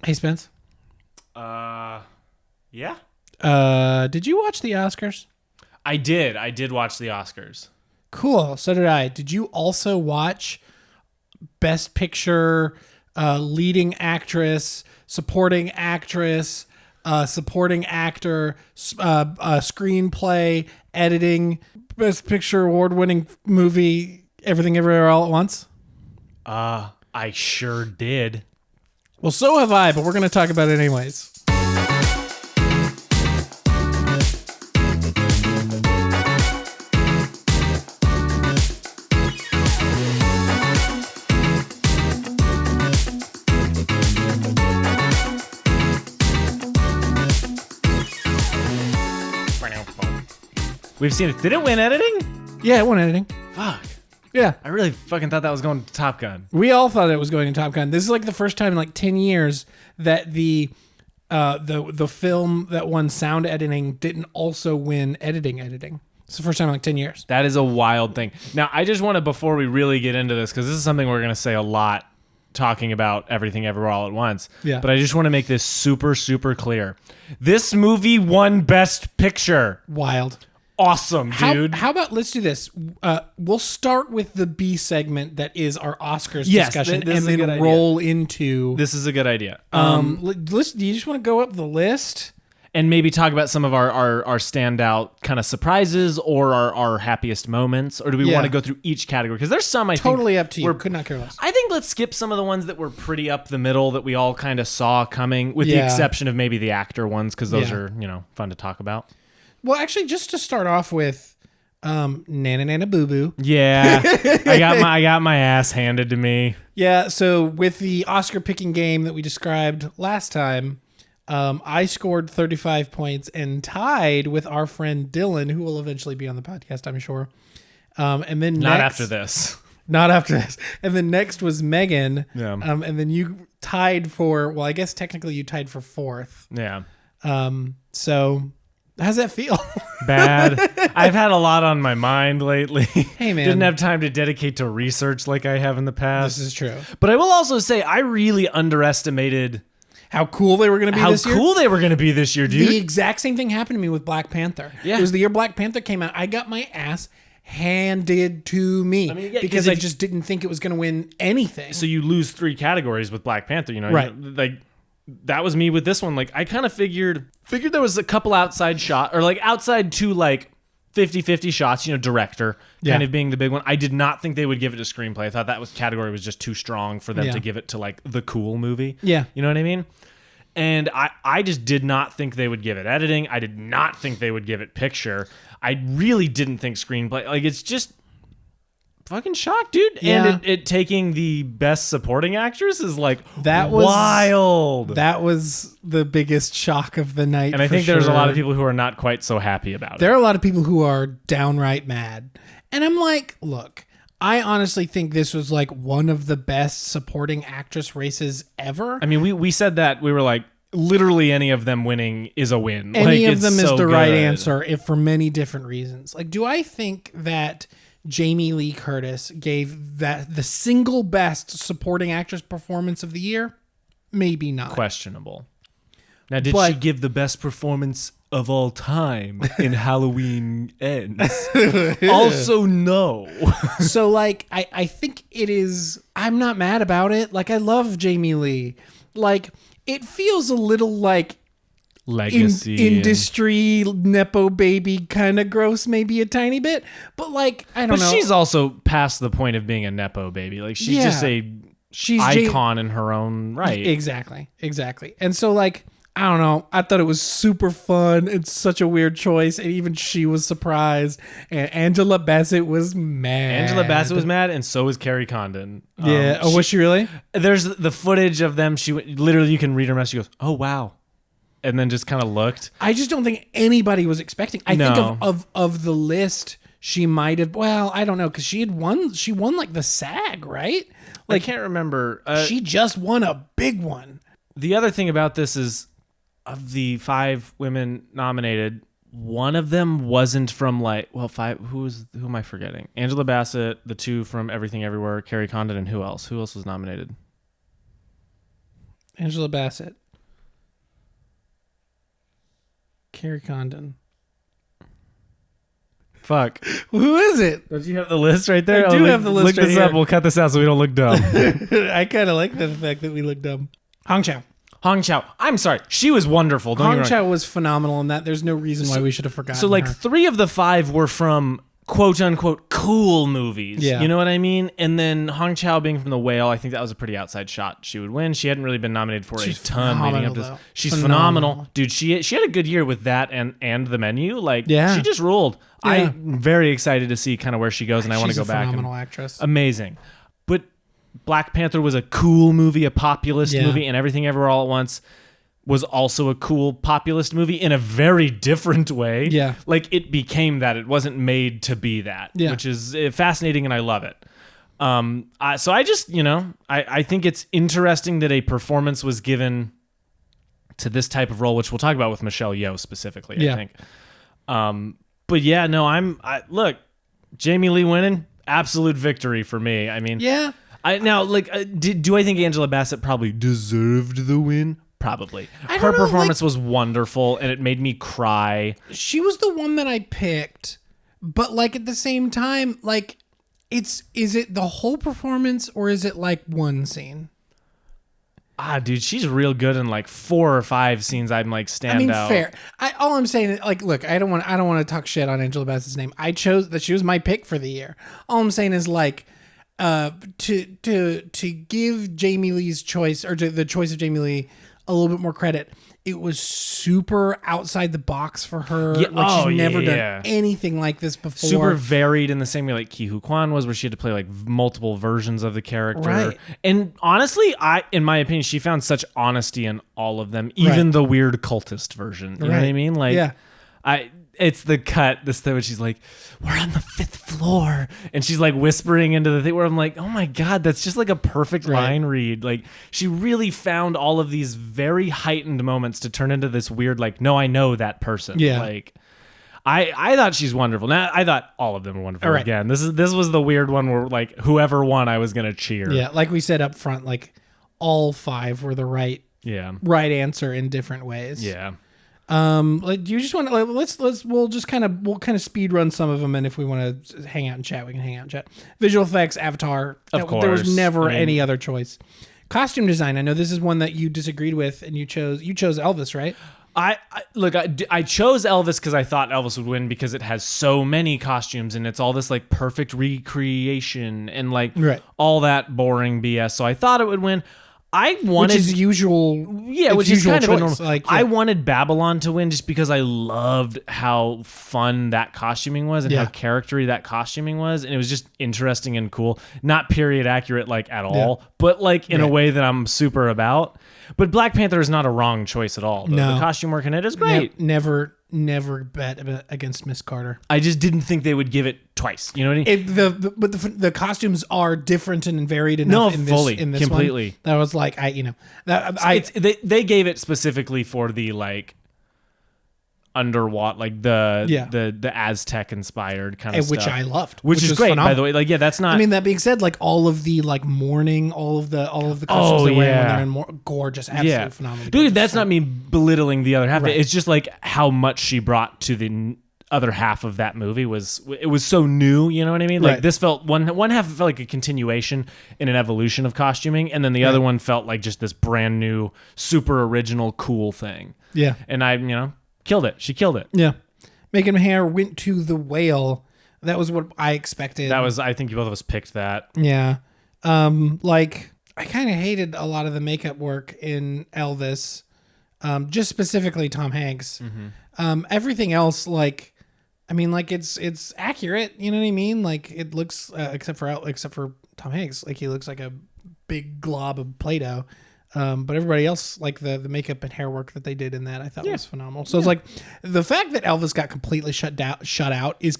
Hey, Spence. Yeah. Did you watch the Oscars? I did watch the Oscars. Cool. So did I. Did you also watch Best Picture, leading actress, supporting actress, supporting actor, screenplay, editing, Best Picture award-winning movie, Everything Everywhere All at Once? I sure did. Well, so have I, but we're going to talk about it anyways. We've seen it. Did it win editing? Yeah, it won editing. Fuck. Yeah. I really fucking thought that was going to Top Gun. We all thought it was going to Top Gun. This is like the first time in like 10 years that the film that won sound editing didn't also win editing. It's the first time in like 10 years. That is a wild thing. Now, I just want to, before we really get into this, because this is something we're going to say a lot talking about Everything Everywhere All at Once. Yeah. But I just want to make this super, super clear. This movie won Best Picture. Wild. Awesome, dude. How about let's do this? We'll start with the B segment that is our Oscars Yes, discussion, this and is a good then idea. roll into. This is a good idea. List, do you just want to go up the list? And maybe talk about some of our standout kind of surprises or our happiest moments, or do we want to go through each category? Because there's some I Totally think up to you. Could not care less. I think let's skip some of the ones that were pretty up the middle that we all kind of saw coming, with the exception of maybe the actor ones, because those are fun to talk about. Well, actually, just to start off with, Nana Nana Boo Boo. Yeah, I got my ass handed to me. Yeah, so with the Oscar picking game that we described last time, I scored 35 points and tied with our friend Dylan, who will eventually be on the podcast, I'm sure. And then Not after this. Not after this. And then next was Megan. Yeah. And then you tied for, well, I guess technically you tied for fourth. Yeah. So how's that feel? Bad. I've had a lot on my mind lately. Hey, man. Didn't have time to dedicate to research like I have in the past. This is true. But I will also say I really underestimated How cool they were going to be this year. How cool they were going to be this year, dude. The exact same thing happened to me with Black Panther. Yeah. It was the year Black Panther came out. I got my ass handed to me because I just didn't think it was going to win anything. So you lose 3 categories with Black Panther, Right. Like that was me with this one. Like I kind of figured there was a couple outside shot, or like outside to like 50-50 shots, director kind of being the big one. I did not think they would give it to screenplay. I thought that category was just too strong for them to give it to like the cool movie. Yeah. You know what I mean? And I just did not think they would give it editing. I did not think they would give it picture. I really didn't think screenplay. Like, it's just fucking shocked, dude. Yeah. And it taking the best supporting actress is like That was wild. That was the biggest shock of the night. And I think there's a lot of people who are not quite so happy about it. There are a lot of people who are downright mad. And I'm like, look, I honestly think this was like one of the best supporting actress races ever. I mean, we said that. We were like, literally any of them winning is a win. Any like, of them it's is so the right good. answer, if for many different reasons. Like, do I think that Jamie Lee Curtis gave that the single best supporting actress performance of the year? Maybe not. Questionable. Now, did she give the best performance of all time in Halloween Ends? Also, no. So, like, I think it is... I'm not mad about it. Like, I love Jamie Lee. Like, it feels a little like... Legacy. Industry, Nepo baby, kind of gross, maybe a tiny bit. But, like, I don't know. But she's also past the point of being a Nepo baby. Like, she's just a icon in her own right. Exactly. And so, like... I don't know. I thought it was super fun. It's such a weird choice. And even she was surprised. And Angela Bassett was mad. And so was Carrie Condon. Yeah. Was she really? There's the footage of them. She literally, you can read her message. She goes, "Oh, wow." And then just kind of looked. I just don't think anybody was expecting. I think of the list, she might have, well, I don't know. Because she won like the SAG, right? Like, I can't remember. She just won a big one. The other thing about this is, of the 5 women nominated, one of them wasn't from 5. Who am I forgetting? Angela Bassett, the 2 from Everything Everywhere, Carrie Condon, and who else? Who else was nominated? Angela Bassett. Carrie Condon. Fuck. Who is it? Don't you have the list right there? I do have the list Look right this here. up. We'll cut this out so we don't look dumb. I kind of like the fact that we look dumb. Hong Chow. Hong Chow. I'm sorry. She was wonderful. Don't get me Hong wrong. Chow was phenomenal in that. There's no reason why we should have forgotten So like her. 3 of the 5 were from quote unquote cool movies. Yeah. You know what I mean? And then Hong Chow being from The Whale, I think that was a pretty outside shot. She would win. She hadn't really been nominated for She's a ton leading up to phenomenal, this. though. She's Phenomenal. phenomenal. Dude, she had a good year with that and The Menu. Like Yeah. she just ruled. Yeah. I'm very excited to see kind of where she goes and I want to She's go a back. phenomenal actress. Amazing. But Black Panther was a cool movie, a populist Yeah. movie, and Everything Everywhere All at Once was also a cool populist movie in a very different way. Yeah. Like it became that. It wasn't made to be that, Yeah. which is fascinating and I love it. So I just, I think it's interesting that a performance was given to this type of role, which we'll talk about with Michelle Yeoh specifically, Yeah. I think. But yeah, no, look, Jamie Lee winning, absolute victory for me. I mean, Yeah. do I think Angela Bassett probably deserved the win? Probably. I Her don't know, performance was wonderful, and it made me cry. She was the one that I picked, but like at the same time, like is it the whole performance or is it like one scene? Dude, she's real good in like 4 or 5 scenes. I'm like stand out. Fair. All I'm saying is, like, look, I don't want to talk shit on Angela Bassett's name. I chose that she was my pick for the year. All I'm saying is like, to give Jamie Lee's choice or to the choice of Jamie Lee a little bit more credit. It was super outside the box for her. Yeah, Like she's never yeah. done anything like this before. Super varied in the same way like Ki Hu Kwan was, where she had to play like multiple versions of the character. Right. And honestly, in my opinion, she found such honesty in all of them, even Right. the weird cultist version. You know what I mean? Like, Yeah. It's the cut, this thing where she's like, we're on the 5th floor. And she's like whispering into the thing where I'm like, oh my God, that's just like a perfect line read. Like she really found all of these very heightened moments to turn into this weird, like, no, I know that person. Yeah. Like I thought she's wonderful. Now I thought all of them were wonderful. All right. Again, this was the weird one where like whoever won, I was going to cheer. Yeah. Like we said up front, like all 5 were the right Yeah. answer in different ways. Yeah. Like, do you just want to we'll kind of speed run some of them, and if we want to hang out and chat, we can hang out and chat. Visual effects, Avatar, Of there was course. never I mean- any other choice. Costume design, I know this is one that you disagreed with, and you chose Elvis, right? I chose Elvis because I thought Elvis would win because it has so many costumes and it's all this like perfect recreation and like Right. all that boring BS. So I thought it would win. I wanted, Which is usual. yeah, it's which is usual kind of a choice. normal. Like, I yeah. wanted Babylon to win just because I loved how fun that costuming was and Yeah. how charactery that costuming was, and it was just interesting and cool. Not period accurate like at all, but like in a Right. way that I'm super about. But Black Panther is not a wrong choice at all. No. The costume work in it is great. Never bet against Miss Carter. I just didn't think they would give it twice. You know what I mean? But the costumes are different and varied enough. No, fully, in this completely. One, that was like They gave it specifically for the like underwater, like the Aztec inspired kind of stuff, which I loved, which is was great, by phenomenal. the way. Like, yeah, that's not. I mean, that being said, like all of the like mourning, all of the costumes they wear when yeah. they're in gorgeous, absolutely phenomenal. Dude, that's not me belittling the other half. Right. It's just like how much she brought to the other half of that movie was so new. You know what I mean? Like Right. this felt one half felt like a continuation and an evolution of costuming, and then the other one felt like just this brand new, super original, cool thing. Yeah, And I, killed it. She killed it. yeah. Megan Hair went to The Whale. That was what I expected. I think both of us picked that. Yeah. Like I kind of hated a lot of the makeup work in Elvis. Just specifically Tom Hanks. Everything else, like, I mean, like it's accurate. You know what I mean? Like it looks, except for Tom Hanks, like he looks like a big glob of Play-Doh. But everybody else, like the makeup and hair work that they did in that, I thought was phenomenal. So it's like the fact that Elvis got completely shut out is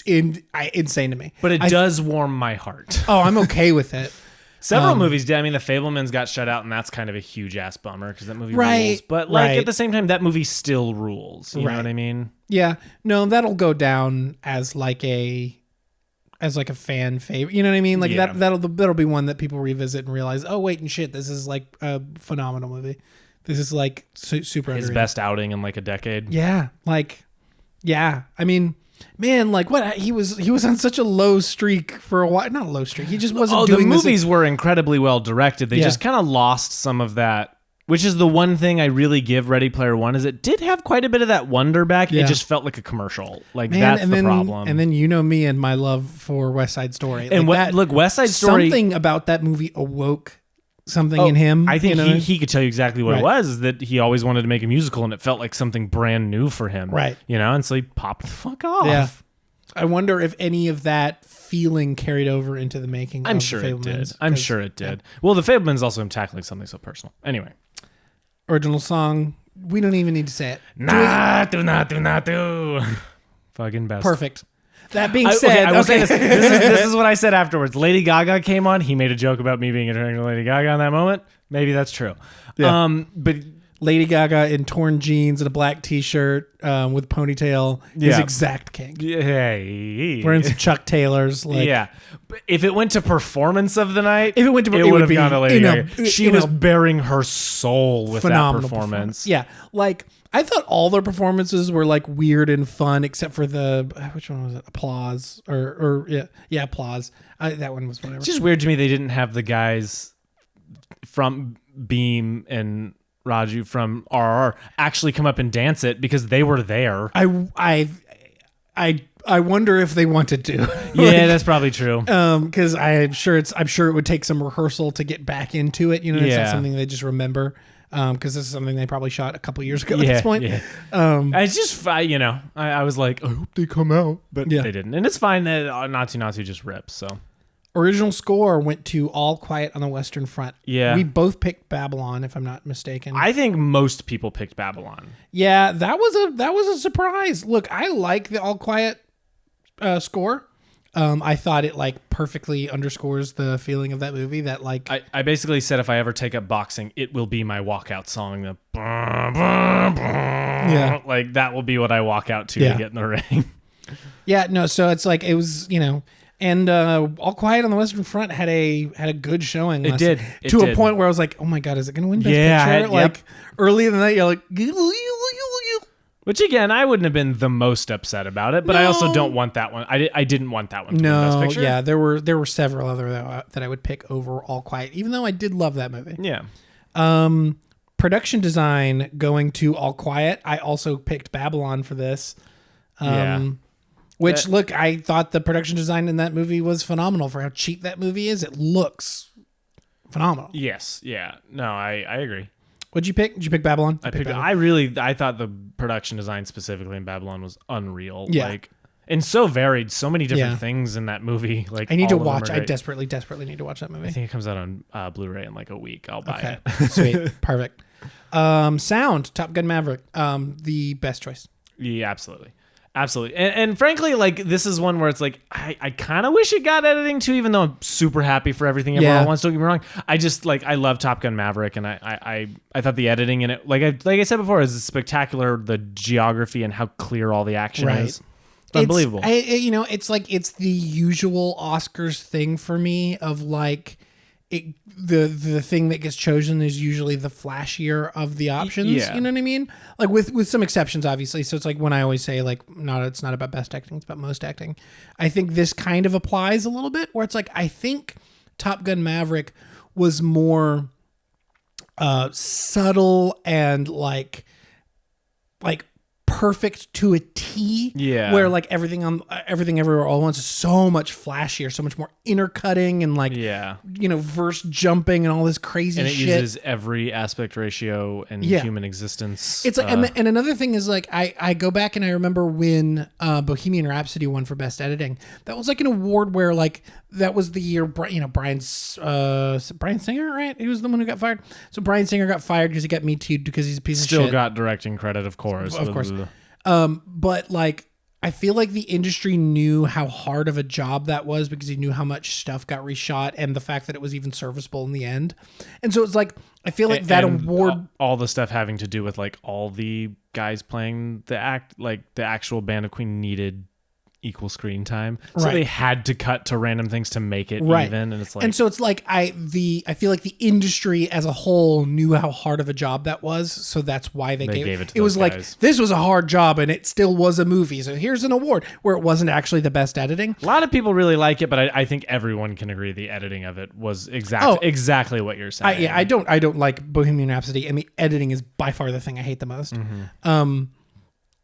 insane to me. But it does warm my heart. Oh, I'm okay with it. Several movies did. I mean, The Fablemans got shut out, and that's kind of a huge ass bummer because that movie rules. But like right. at the same time, that movie still rules. You know what I mean? Yeah, no, that'll go down as like a as like a fan favorite. You know what I mean? Like Yeah. that'll be one that people revisit and realize, oh wait and shit, this is like a phenomenal movie. This is like super His underrated. best outing in like a decade. Yeah, like yeah. I mean, man, like what he was on such a low streak for a while. Not a low streak. He just wasn't doing the this. movies were incredibly well directed. They Yeah. just kind of lost some of that. Which is the one thing I really give Ready Player One is it did have quite a bit of that wonder back. Yeah. It just felt like a commercial. Like Man, that's and the then, problem. And then you know me and my love for West Side Story. And Like look, West Side Story. Something about that movie awoke something in him. I think you know? he could tell you exactly what Right. it was. Is that he always wanted to make a musical, and it felt like something brand new for him. Right. You know, and so he popped the fuck off. Yeah. I wonder if any of that feeling carried over into the making. I'm of sure the it did. Fabelmans, I'm 'cause sure it did. Well, the Fabelmans also am tackling something so personal. Anyway. Original song. We don't even need to say it. Do. Fucking best. Perfect. That being Okay, said, I will say this. This is what I said afterwards. Lady Gaga came on. He made a joke about me being attracted to Lady Gaga in that moment. Maybe that's true. Yeah. But Lady Gaga in torn jeans and a black T-shirt with ponytail is Yeah. exact king. hey, Wearing some Chuck Taylors. Like, yeah. But if it went to performance of the night, If it went to- it it would would have be gone to Lady in a- Gaga. She in was a bearing her soul with that phenomenal performance. Yeah, like I thought all their performances were like weird and fun, except for the which one was it? Applause or yeah, Applause. That one was whatever. It's just weird to me they didn't have the guys from Beam and Raju from RR actually come up and dance it because they were there. I wonder if they wanted to. Yeah, that's probably true. Because I'm sure it would take some rehearsal to get back into it. You know, it's not Yeah. something they just remember. Because this is something they probably shot a couple years ago at this point. Yeah. Um, It's just, I was like, I hope they come out, but Yeah. they didn't. And it's fine that Natsu just rips. So Original score went to All Quiet on the Western Front. Yeah. We both picked Babylon, if I'm not mistaken. I think most people picked Babylon. Yeah, that was a surprise. Look, I like the All Quiet score. I thought it like perfectly underscores the feeling of that movie. That like I basically said if I ever take up boxing, it will be my walkout song. Yeah. Like that will be what I walk out to Yeah. get in the ring. yeah, no. So it's like it was, and All Quiet on the Western Front had a good showing. It last did. night, It to a did. point where I was like, oh my god, is it going to win Best Yeah, Picture? yep. Like early in the night, you're like, Which again, I wouldn't have been the most upset about it, but I also No. don't want that one. I didn't want that one to win no, Best Picture. yeah, there were several other that I would pick over All Quiet, even though I did love that movie. Yeah. Production design going to All Quiet. I also picked Babylon for this. Yeah. Which look, I thought the production design in that movie was phenomenal for how cheap that movie is. It looks phenomenal. Yes. Yeah. No, I agree. What'd you pick? Did you pick Babylon? I picked I thought the production design specifically in Babylon was unreal. Yeah. Like, and so varied, so many different Yeah. things in that movie. Like I need to all of them watch. are I great. desperately need to watch that movie. I think it comes out on Blu-ray in like a week. I'll buy Okay, it. sweet, perfect. Sound, Top Gun Maverick, the best choice. Yeah, absolutely. Absolutely. And frankly, like this is one where it's like I kind of wish it got editing too, even though I'm super happy for everything everyone Yeah. wants. Don't get me wrong. I just like I love Top Gun Maverick, and I thought the editing in it, like I said before, is spectacular. The geography and how clear all the action Right. is. It's unbelievable. It's like it's the usual Oscars thing for me of like the thing that gets chosen is usually the flashier of the options. Yeah. You know what I mean? Like with some exceptions, obviously. So it's like when I always say like it's not about best acting, it's about most acting. I think this kind of applies a little bit where it's like I think Top Gun Maverick was more subtle and like perfect to a T. Yeah. Where like everything everywhere all at once is so much flashier, so much more intercutting and like yeah. verse jumping and all this crazy And it shit. uses every aspect ratio in Yeah. human existence. It's like, and another thing is like I go back and I remember when Bohemian Rhapsody won for best editing. That was like an award where like that was the year Brian Singer, right? He was the one who got fired. So Brian Singer got fired because he got Me Too'd because he's a piece of Still shit. got directing credit, of course. Of course. But like I feel like the industry knew how hard of a job that was because he knew how much stuff got reshot and the fact that it was even serviceable in the end. And so it's like I feel like that And award all the stuff having to do with like all the guys playing the act, like the actual Band of Queen needed equal screen time. So Right. they had to cut to random things to make it Right. even. And it's like, And so it's like I feel like the industry as a whole knew how hard of a job that was, so that's why they gave it to it was those like guys. this was a hard job and it still was a movie. So here's an award where it wasn't actually the best editing. a lot of people really like it, but I think everyone can agree the editing of it was exactly what you're saying. I don't like Bohemian Rhapsody, and the editing is by far the thing I hate the most.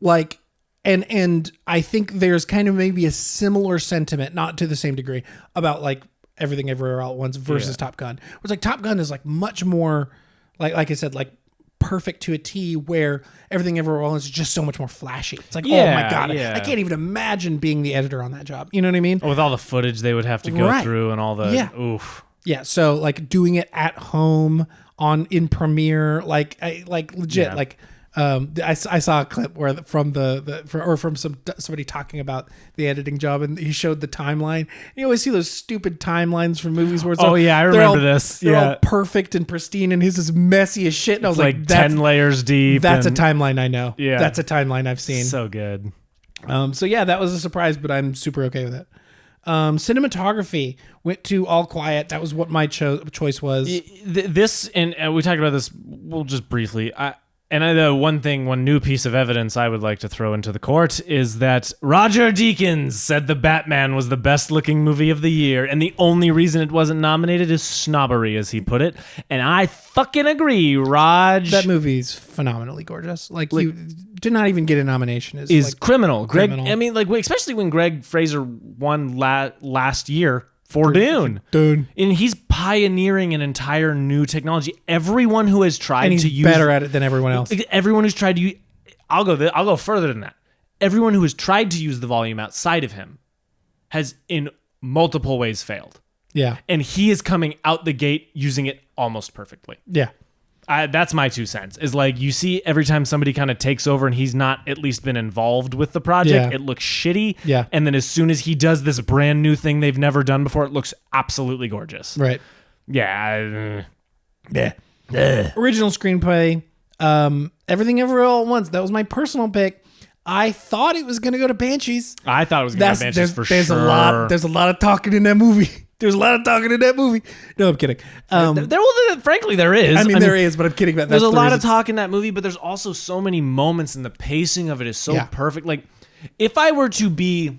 Like, and I think there's kind of maybe a similar sentiment, not to the same degree, about like Everything Everywhere All at Once versus Top Gun. It's like Top Gun is like much more, like I said, like perfect to a T, where Everything Everywhere All at Once is just so much more flashy. It's like, oh my God, I can't even imagine being the editor on that job. You know what I mean? With all the footage they would have to go through and all the, oof. Yeah, so like doing it at home in Premiere, like legit, like I saw a clip where from somebody talking about the editing job, and he showed the timeline. You always see those stupid timelines from movies where it's I remember this. They're all perfect and pristine, and his is messy as shit. And I was like 10 layers deep. That's a timeline I know. Yeah, that's a timeline I've seen. So good. So yeah, that was a surprise, but I'm super okay with it. Cinematography went to All Quiet. That was what my choice was. This, and we talked about this, we'll just briefly. The one new piece of evidence I would like to throw into the court is that Roger Deakins said The Batman was the best looking movie of the year, and the only reason it wasn't nominated is snobbery, as he put it. And I fucking agree, Raj. That movie's phenomenally gorgeous. Like you did not even get a nomination. Is like criminal. criminal. Greg, I mean, like especially when Greg Fraser won last year for Dune. And he's pioneering an entire new technology. Everyone who has tried and he's to use better at it than everyone else. Everyone who's tried to I'll go further than that. Everyone who has tried to use the volume outside of him has in multiple ways failed. Yeah. And he is coming out the gate using it almost perfectly. Yeah. That's my 2 cents. Is like you see every time somebody kind of takes over and he's not at least been involved with the project, it looks shitty. Yeah. And then as soon as he does this brand new thing they've never done before, it looks absolutely gorgeous. Right. Yeah. Original screenplay. Everything Everywhere All at Once. That was my personal pick. I thought it was going to go to Banshees. I thought it was going to go to Banshees for sure. There's a lot of talking in that movie. There's a lot of talking in that movie. No, I'm kidding. Frankly, there is. I mean, there is, but I'm kidding about that. There's a lot of talk in that movie, but there's also so many moments, and the pacing of it is so perfect. Like, if I were to be,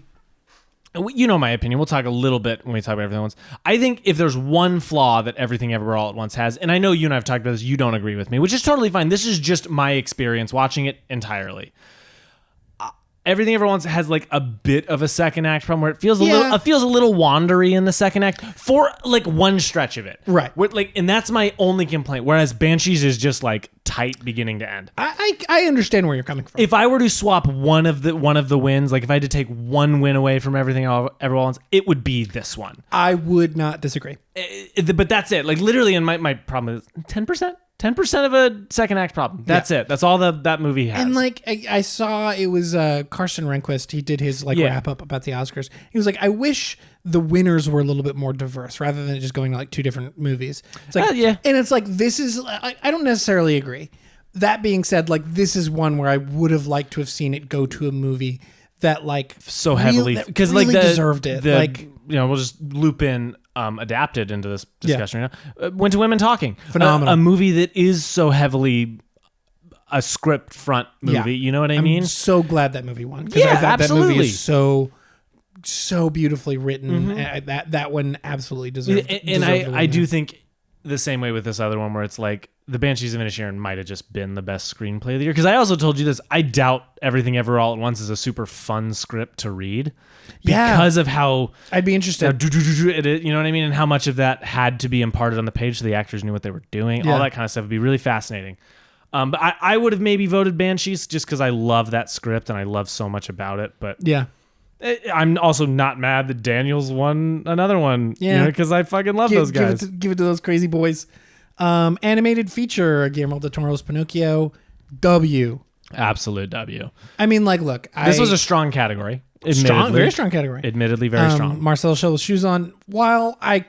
you know my opinion. We'll talk a little bit when we talk about Everything All at Once. I think if there's one flaw that Everything Everywhere All at Once has, and I know you and I have talked about this, you don't agree with me, which is totally fine. This is just my experience watching it entirely. Everything Everywhere All at Once has like a bit of a second act problem where it feels a little wandery in the second act for like one stretch of it. Right. And that's my only complaint. Whereas Banshees is just like tight beginning to end. I understand where you're coming from. If I were to swap one of the wins, like if I had to take one win away from Everything Everywhere All at Once, it would be this one. I would not disagree. But that's it. Like literally, and my problem is 10%. 10% of a second act problem. That's it. That's all that movie has. And like I saw it was Carson Rehnquist. He did his wrap up about the Oscars. He was like, I wish the winners were a little bit more diverse rather than just going to like two different movies. It's like, and it's like this is I don't necessarily agree. That being said, like this is one where I would have liked to have seen it go to a movie that like so heavily because really like deserved it. We'll just loop in adapted into this discussion right now. Went to Women Talking. Phenomenal. A movie that is so heavily a script front movie. Yeah. You know what I mean? I'm so glad that movie won. Yeah, absolutely. That movie is so beautifully written. Mm-hmm. That one absolutely deserved. And I do think the same way with this other one where it's like The Banshees of Inisherin might have just been the best screenplay of the year. Because I also told you this, I doubt Everything Ever All at Once is a super fun script to read. Because of how I'd be interested. You know what I mean? And how much of that had to be imparted on the page so the actors knew what they were doing. All that kind of stuff would be really fascinating. But I would have maybe voted Banshees just because I love that script and I love so much about it. But yeah. I'm also not mad that Daniels won another one. Yeah. Because I fucking love those guys. Give it to those crazy boys. Animated feature, Guillermo del Toro's Pinocchio. W. Absolute W. I mean, like, look. This was a strong category. Very strong category. Admittedly, very strong. Marcel Shell's shoes on. While I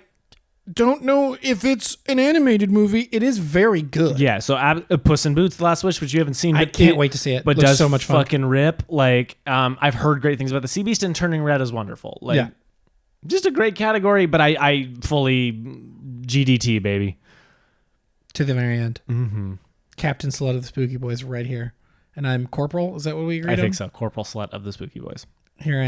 don't know if it's an animated movie. It is very good. Yeah, so Puss in Boots: The Last Wish, which you haven't seen, I but can't wait to see it. But Looks does so much fun. fucking rip. Like, I've heard great things about the Sea Beast, and Turning Red is wonderful. Like, Yeah. just a great category. But I fully GDT, baby. To the very end. Mm-hmm. Captain Slut of the Spooky Boys right here. And I'm Corporal. Is that what we agreed on? I think so. Corporal Slut of the Spooky Boys. Here I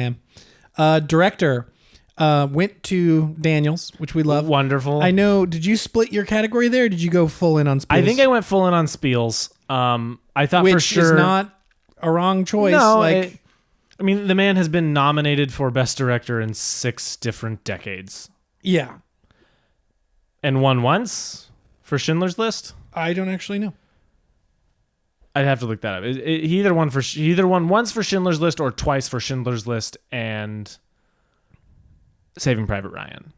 am. Director went to Daniels, which we love. Wonderful. I know. Did you split your category there? Or did you go full in on Spiels? I think I went full in on Spiels. I thought which for sure. Which is not a wrong choice. No, like, I mean, the man has been nominated for Best Director in 6 different decades. Yeah. And won once for Schindler's List? I don't actually know. I'd have to look that up. He either won once for Schindler's List or twice for Schindler's List and Saving Private Ryan.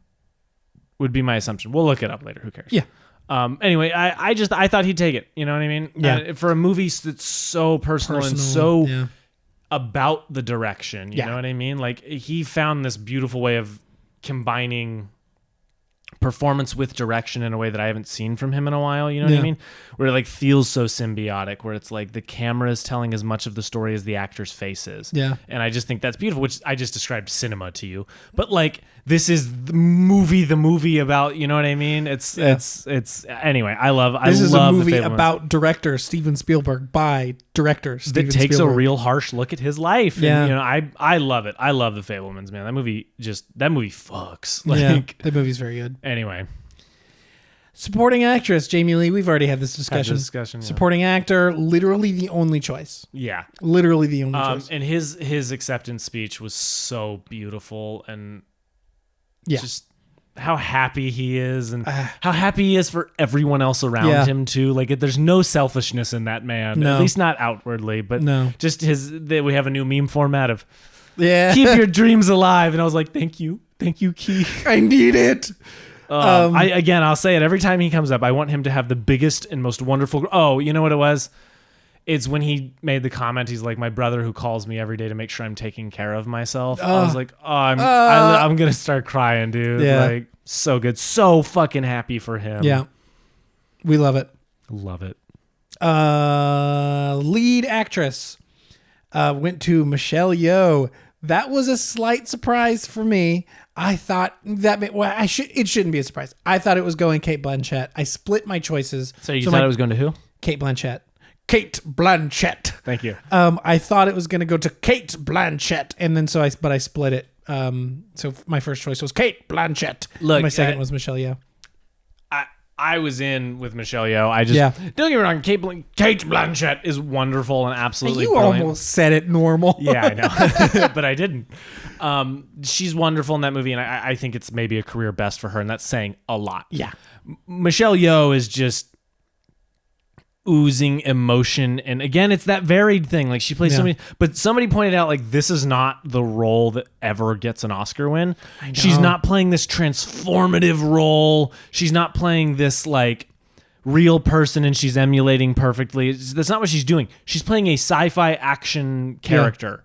Would be my assumption. We'll look it up later. Who cares? Yeah. Anyway, I thought he'd take it. You know what I mean? Yeah. For a movie that's so personal and so about the direction. You know what I mean? Like, he found this beautiful way of combining performance with direction in a way that I haven't seen from him in a while, you know what I mean? Where it like feels so symbiotic, where it's like the camera is telling as much of the story as the actor's face is. Yeah. And I just think that's beautiful, which I just described cinema to you. But like, this is the movie about, you know what I mean? It's anyway, This is a movie The Fabelmans. about director Steven Spielberg by director Steven that takes Spielberg. a real harsh look at his life. Yeah. And, you know, I love it. I love The Fabelmans, man. That movie fucks. Like, Yeah, the movie's very good. Anyway. Supporting actress, Jamie Lee. We've already had this discussion. Yeah. Supporting actor, literally the only choice. Yeah. Literally the only choice. And his acceptance speech was so beautiful, and just how happy he is, and how happy he is for everyone else around him too. Like, there's no selfishness in that man, at least not outwardly, but just we have a new meme format of keep your dreams alive. And I was like, thank you, Keith. I need it. I'll say it every time he comes up. I want him to have the biggest and most wonderful. Oh, you know what it was? It's when he made the comment. He's like, my brother who calls me every day to make sure I'm taking care of myself. I was like, I'm gonna start crying, dude. Yeah. Like, so good, so fucking happy for him. Yeah, we love it. Love it. Lead actress went to Michelle Yeoh. That was a slight surprise for me. I thought that it shouldn't be a surprise. I thought it was going Kate Blanchett. I split my choices. So you thought it was going to who? Kate Blanchett. Kate Blanchett. Thank you. I thought it was going to go to Kate Blanchett, and then but I split it. So my first choice was Kate Blanchett. Look, my second was Michelle Yeoh. I was in with Michelle Yeoh. Don't get me wrong. Kate Blanchett is wonderful and absolutely brilliant. Almost said it normal. Yeah, I know, but I didn't. She's wonderful in that movie, and I think it's maybe a career best for her, and that's saying a lot. Yeah, Michelle Yeoh is just oozing emotion, and again, it's that varied thing. Like, she plays so many, but somebody pointed out, like, this is not the role that ever gets an Oscar win. She's not playing this transformative role. She's not playing this like real person and she's emulating perfectly. That's not what she's doing. She's playing a sci-fi action character,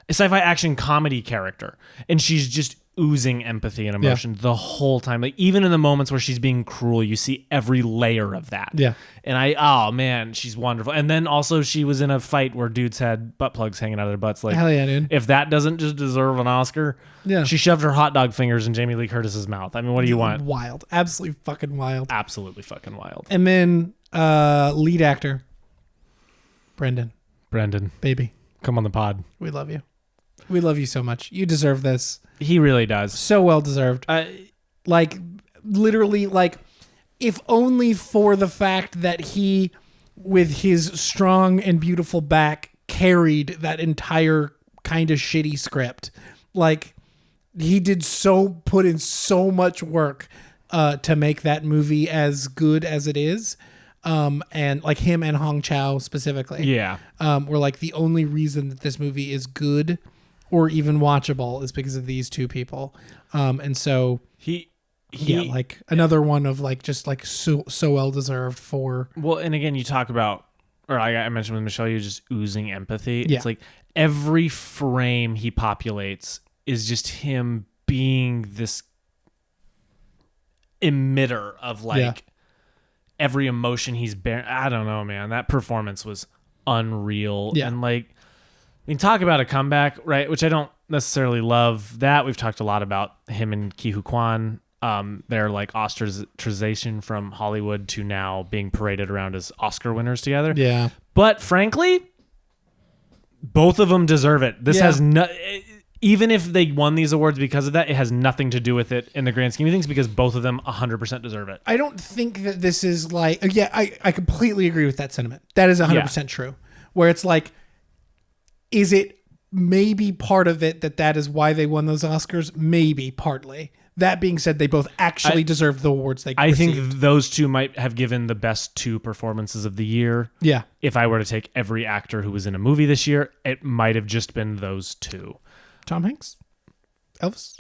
a sci-fi action comedy character, and she's just oozing empathy and emotion the whole time. Like, even in the moments where she's being cruel, you see every layer of that. Yeah. And she's wonderful. And then also she was in a fight where dudes had butt plugs hanging out of their butts. Like, hell yeah, dude. If that doesn't just deserve an Oscar, she shoved her hot dog fingers in Jamie Lee Curtis's mouth. I mean, what do you want? Wild. Absolutely fucking wild. Absolutely fucking wild. And then lead actor, Brendan. Baby. Come on the pod. We love you. We love you so much. You deserve this. He really does. So well deserved. Like, literally, like, if only for the fact that he, with his strong and beautiful back, carried that entire kind of shitty script. Like, he put in so much work to make that movie as good as it is. And like him and Hong Chow specifically. Yeah. Were like the only reason that this movie is good or even watchable is because of these two people. And so like another one of like, just like so well deserved for. Well, and again, you talk about, or I mentioned with Michelle, you're just oozing empathy. Yeah. It's like every frame he populates is just him being this emitter of like every emotion he's bearing. I don't know, man. That performance was unreal. Yeah. And like, I mean, talk about a comeback, right? Which I don't necessarily love that. We've talked a lot about him and Ki Hu Kwan. Their like ostracization from Hollywood to now being paraded around as Oscar winners together. Yeah. But frankly, both of them deserve it. This has no, even if they won these awards because of that, it has nothing to do with it in the grand scheme of things because both of them 100% deserve it. I don't think that this is like, I completely agree with that sentiment. That is 100% true. Where it's like, is it maybe part of it that is why they won those Oscars? Maybe, partly. That being said, they both actually deserved the awards they received. Think those two might have given the best two performances of the year. Yeah. If I were to take every actor who was in a movie this year, it might have just been those two. Tom Hanks? Elvis?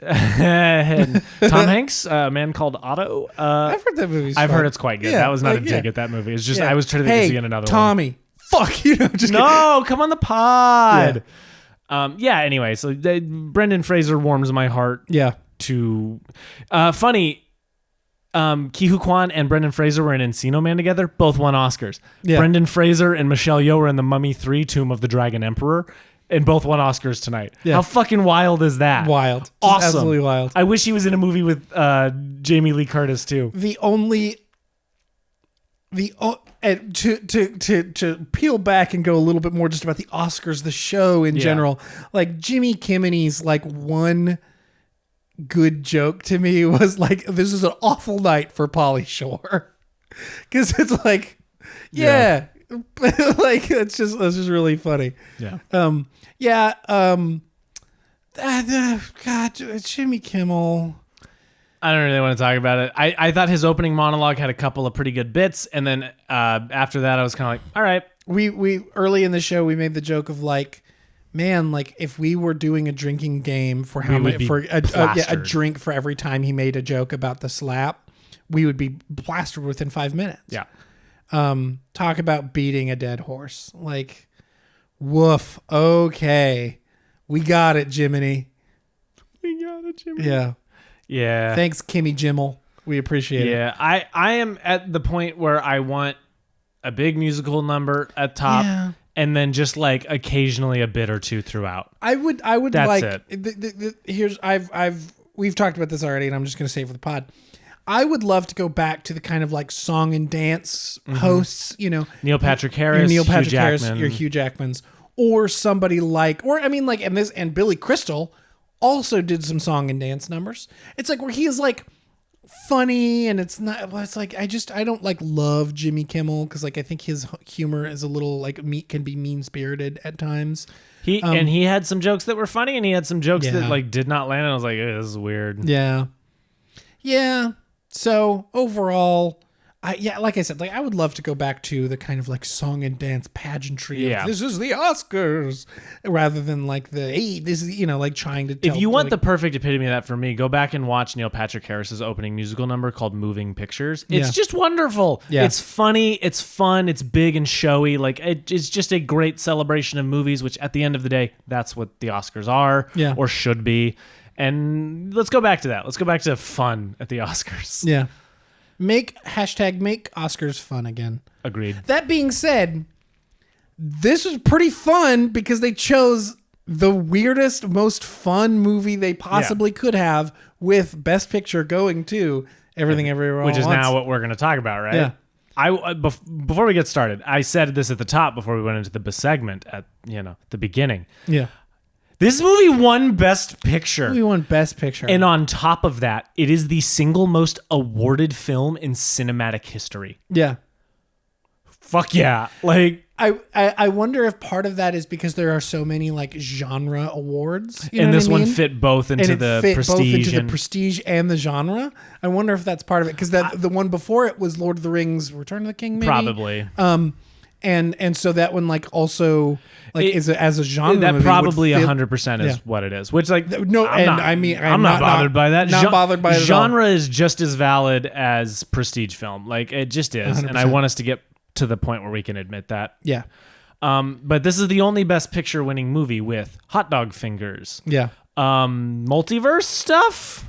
Tom Hanks, A Man Called Otto. I've heard that movie. I've heard it's quite good. Yeah, that was not a dig at that movie. It's just I was trying to think of seeing another Tommy, one. fuck you. Just no, come on the pod. Anyway, so Brendan Fraser warms my heart. Yeah. To funny, Ki Hu Kwan and Brendan Fraser were in Encino Man together. Both won Oscars. Yeah. Brendan Fraser and Michelle Yeoh were in The Mummy 3: Tomb of the Dragon Emperor, and both won Oscars tonight. Yeah. How fucking wild is that? Wild. Awesome. Just absolutely wild. I wish he was in a movie with Jamie Lee Curtis too. And to peel back and go a little bit more just about the Oscars, the show in general, like Jimmy Kimmy's like one good joke to me was like, this is an awful night for Pauly Shore. Cause it's like, like it's just really funny. Yeah. God, Jimmy Kimmel. I don't really want to talk about it. I thought his opening monologue had a couple of pretty good bits, and then after that, I was kind of like, all right. We early in the show we made the joke of like, man, like if we were doing a drinking game for how much for a drink for every time he made a joke about the slap, we would be plastered within 5 minutes. Yeah. Talk about beating a dead horse. Like, woof. Okay, we got it, Jiminy. We got it, Jiminy. Yeah. Yeah. Thanks, Kimmy Jimmel. We appreciate it. Yeah. I am at the point where I want a big musical number at top. Yeah. And then just like occasionally a bit or two throughout. I would That's like it. We've talked about this already, and I'm just going to say it for the pod. I would love to go back to the kind of like song and dance hosts, Neil Patrick Harris, your Hugh Jackmans, or somebody like, and Billy Crystal also did some song and dance numbers. It's like where he is like funny, and it's not. Well, it's like I don't like love Jimmy Kimmel because like I think his humor is a little like can be mean spirited at times. He had some jokes that were funny, and he had some jokes that like did not land. And I was like, this is weird. Yeah. So overall, like I said, like I would love to go back to the kind of like song and dance pageantry. Yeah. Of, this is the Oscars, rather than like this is like trying to. If you want the perfect epitome of that for me, go back and watch Neil Patrick Harris's opening musical number called "Moving Pictures." It's just wonderful. Yeah. It's funny. It's fun. It's big and showy. Like it's just a great celebration of movies. Which at the end of the day, that's what the Oscars are, or should be. And let's go back to that. Let's go back to fun at the Oscars. Yeah. Make Oscars fun again. Agreed. That being said, this was pretty fun because they chose the weirdest, most fun movie they possibly could have, with Best Picture going to Everything Everywhere All Which is Once. now what we're going to talk about, right? Yeah. Before we get started, I said this at the top before we went into the segment at the beginning. Yeah. This movie won Best Picture. We won Best Picture. And on top of that, it is the single most awarded film in cinematic history. Yeah. Fuck yeah. Like I wonder if part of that is because there are so many like genre awards. And this one fit both into the prestige. The prestige and the genre. I wonder if that's part of it. Because the one before it was Lord of the Rings, Return of the King, maybe? Probably. And so that one like also like as a genre that movie probably 100% is what it is. Which like no, I'm not bothered by that. Not bothered by it. Genre is just as valid as prestige film. Like it just is, 100%. And I want us to get to the point where we can admit that. Yeah. But this is the only Best Picture winning movie with hot dog fingers. Yeah. Multiverse stuff.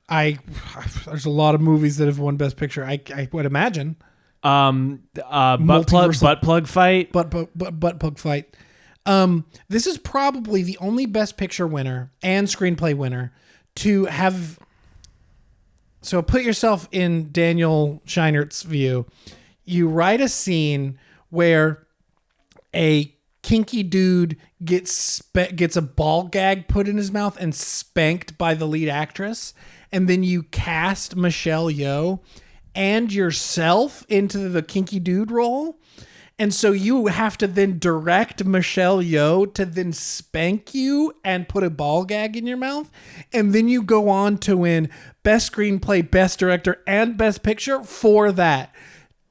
There's a lot of movies that have won Best Picture. I would imagine. Butt plug fight. Butt plug fight. This is probably the only Best Picture winner and screenplay winner to have. So put yourself in Daniel Scheinert's view. You write a scene where a kinky dude gets a ball gag put in his mouth and spanked by the lead actress, and then you cast Michelle Yeoh and yourself into the kinky dude role. And so you have to then direct Michelle Yeoh to then spank you and put a ball gag in your mouth. And then you go on to win Best Screenplay, Best Director, and Best Picture for that.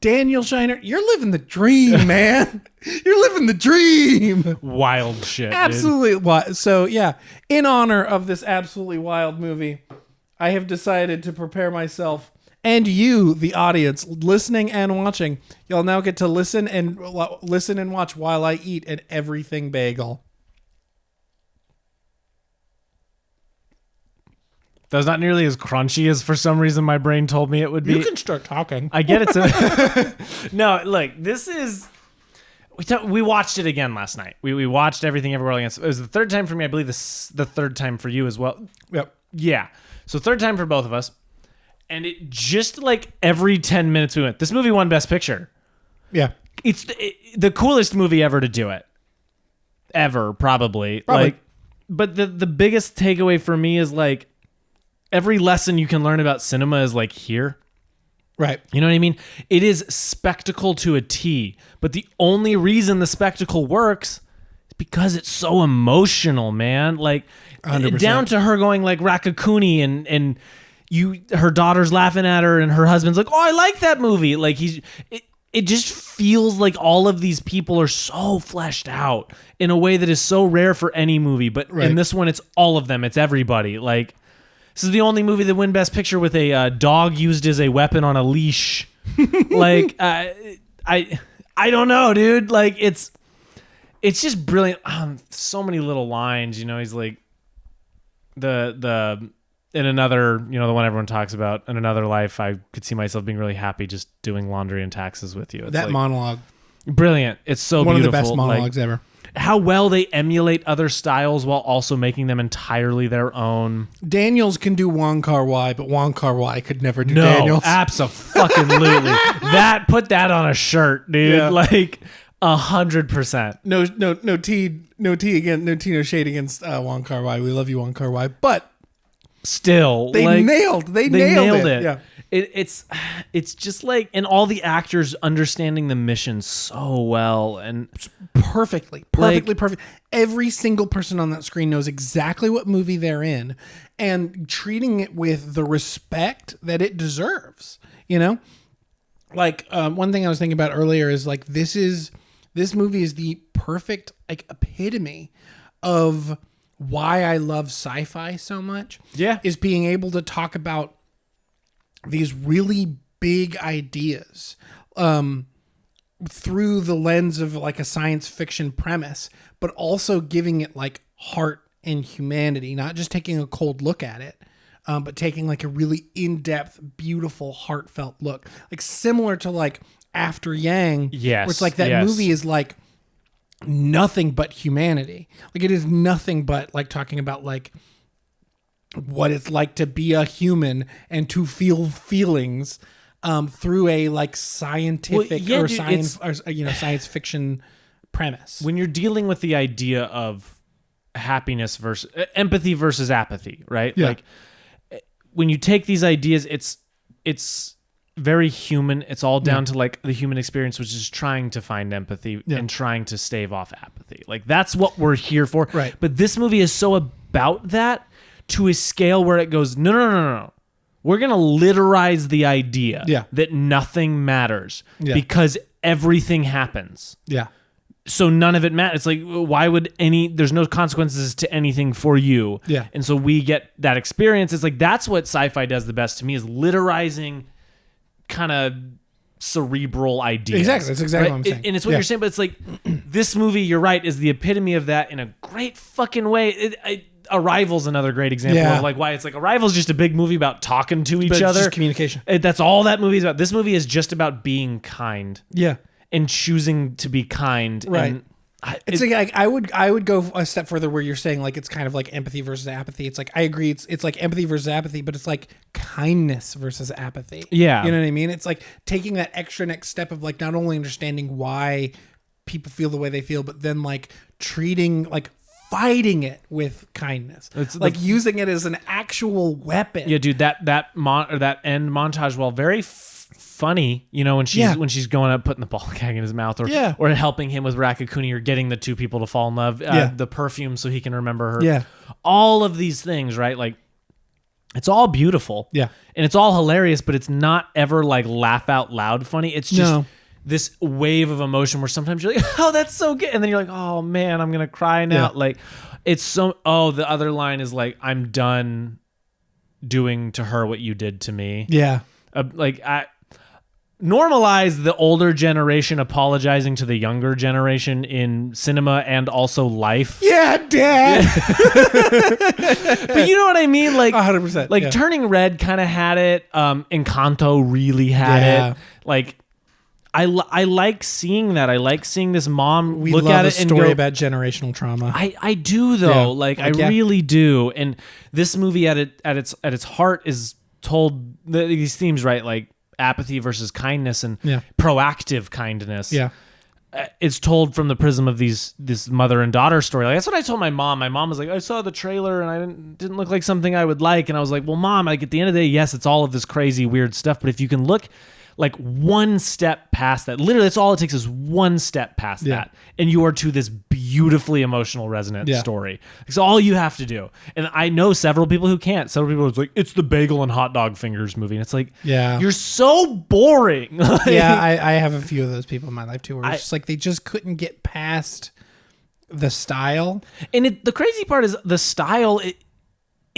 Daniel Scheinert, you're living the dream, man. You're living the dream. Wild shit. Absolutely. Dude. So, yeah, in honor of this absolutely wild movie, I have decided to prepare myself and you, the audience, listening and watching. Y'all now get to listen and watch while I eat an everything bagel. That's not nearly as crunchy as for some reason my brain told me it would be. You can start talking. I get it. No, look, this is... We watched it again last night. We watched Everything Everywhere All at Once. It was the third time for me. I believe this the third time for you as well. Yep. Yeah. So third time for both of us. And it just like every 10 minutes we went, this movie won Best Picture. Yeah. It's the coolest movie ever to do it. Ever, probably. Like, but the biggest takeaway for me is like every lesson you can learn about cinema is like here. Right. You know what I mean? It is spectacle to a T. But the only reason the spectacle works is because it's so emotional, man. Like 100%. Down to her going like Rakakuni and her daughter's laughing at her and her husband's like, oh, I like that movie. Like it just feels like all of these people are so fleshed out in a way that is so rare for any movie. But in this one, it's all of them. It's everybody. Like this is the only movie that win Best Picture with a dog used as a weapon on a leash. Like I don't know, dude. Like it's just brilliant. So many little lines. You know, he's like the. In another, you know, the one everyone talks about, in another life, I could see myself being really happy just doing laundry and taxes with you. It's that like, monologue. Brilliant. It's so one beautiful. One of the best monologues ever. How well they emulate other styles while also making them entirely their own. Daniels can do Wong Kar-wai, but Wong Kar-wai could never do Daniels. Abso-fucking-lutely. Put that on a shirt, dude. Yeah. Like 100%. No shade against Wong Kar-wai. We love you, Wong Kar-wai, but still they nailed it. Yeah. It's just like, and all the actors understanding the mission so well and perfect. Every single person on that screen knows exactly what movie they're in and treating it with the respect that it deserves, you know? Like one thing I was thinking about earlier is like this movie is the perfect like epitome of why I love sci-fi so much. Yeah. Is being able to talk about these really big ideas through the lens of like a science fiction premise, but also giving it like heart and humanity, not just taking a cold look at it, but taking like a really in-depth, beautiful, heartfelt look. Like similar to like After Yang, yes, where it's like that movie is like nothing but humanity. Like it is nothing but like talking about like what it's like to be a human and to feel feelings through a like scientific science fiction premise. When you're dealing with the idea of happiness versus empathy versus apathy, right? Yeah. Like when you take these ideas, it's very human. It's all down to like the human experience, which is trying to find empathy and trying to stave off apathy. Like that's what we're here for. Right. But this movie is so about that to a scale where it goes, no. We're going to litterize the idea that nothing matters because everything happens. Yeah. So none of it matters. It's like, why would there's no consequences to anything for you. Yeah. And so we get that experience. It's like, that's what sci-fi does the best to me, is litterizing kind of cerebral ideas. Exactly. That's exactly what I'm saying. And it's what you're saying, but it's like, this movie, you're right, is the epitome of that in a great fucking way. Arrival's another great example of like why it's like Arrival's just a big movie about talking to each other. Just communication. That's all that movie's about. This movie is just about being kind. Yeah. And choosing to be kind. Right. And it's like I would go a step further where you're saying like it's kind of like empathy versus apathy. It's like I agree it's like empathy versus apathy, but it's like kindness versus apathy. Yeah. You know what I mean? It's like taking that extra next step of like not only understanding why people feel the way they feel, but then like treating like fighting it with kindness. It's like using it as an actual weapon. Yeah, dude, that end montage, while very funny, you know, when she's going up putting the ball gag in his mouth or helping him with Raccacoonie or getting the two people to fall in love, the perfume so he can remember her. Yeah. All of these things, right? Like it's all beautiful. Yeah. And it's all hilarious, but it's not ever like laugh out loud funny. It's just this wave of emotion where sometimes you're like, oh, that's so good. And then you're like, oh man, I'm going to cry now. Yeah. Like it's so, the other line is like, I'm done doing to her what you did to me. Yeah. I normalize the older generation apologizing to the younger generation in cinema and also life. Yeah, Dad. But you know what I mean? Like 100%. Like Turning Red kind of had it. Encanto really had it. Like I like seeing that. I like seeing this mom look at it and go, story about generational trauma. I do though. I really do. And this movie at its heart is told these themes, right? Like apathy versus kindness and proactive kindness. Yeah. It's told from the prism of this mother and daughter story. Like that's what I told my mom. My mom was like, I saw the trailer and I didn't look like something I would like. And I was like, well, Mom, like at the end of the day, yes, it's all of this crazy weird stuff. But if you can look like one step past that, literally that's all it takes is one step past that. And you are to this beautifully emotional resonant story. It's all you have to do. And I know several people who can't. Several people are like, it's the bagel and hot dog fingers movie. And it's like, you're so boring. I have a few of those people in my life too, where it's just like, they just couldn't get past the style. And the crazy part is the style,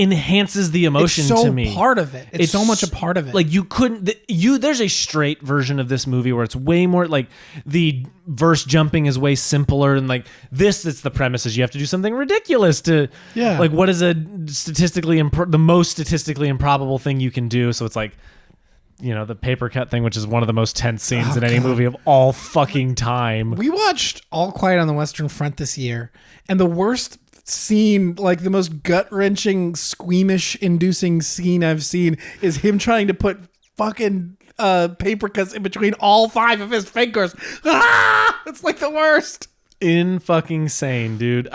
enhances the emotion to me. It's so part of it. It's so much a part of it. Like you couldn't, there's a straight version of this movie where it's way more like the verse jumping is way simpler and like this, it's the premise is you have to do something ridiculous to, like what is the most statistically improbable thing you can do. So it's like, you know, the paper cut thing, which is one of the most tense scenes in any movie of all fucking time. We watched All Quiet on the Western Front this year, and the worst scene, like the most gut-wrenching, squeamish-inducing scene I've seen is him trying to put fucking paper cuts in between all 5 of his fingers. It's like the worst. Fucking sane, dude.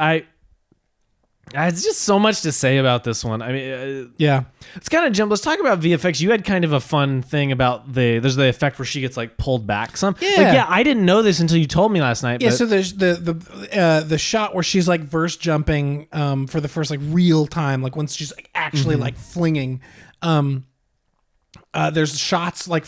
It's just so much to say about this one. I mean, let's kind of jump. Let's talk about VFX. You had kind of a fun thing about there's the effect where she gets like pulled back some. I didn't know this until you told me last night. Yeah, so there's the shot where she's like verse jumping for the first like real time, like once she's like actually like flinging. There's shots like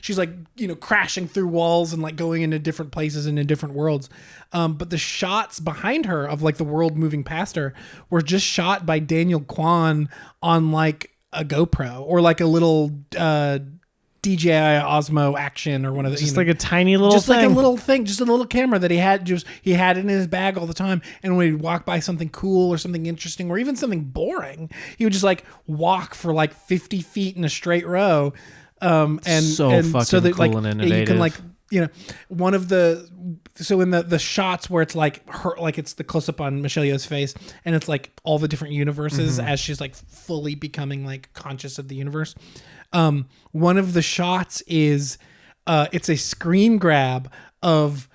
she's like, you know, crashing through walls and like going into different places and in different worlds. But the shots behind her of like the world moving past her were just shot by Daniel Kwan on like a GoPro or like a little DJI Osmo Action or one of the, just like a tiny little just thing. Like a little thing, just a little camera that he had in his bag all the time. And when he'd walk by something cool or something interesting or even something boring, he would just like walk for like 50 feet in a straight row. Fucking so that, cool like, and innovative. You can like, you know, one of the, so in the shots where it's like her, like it's the close up on Michelle Yeoh's face and it's like all the different universes as she's like fully becoming like conscious of the universe. One of the shots is it's a screen grab of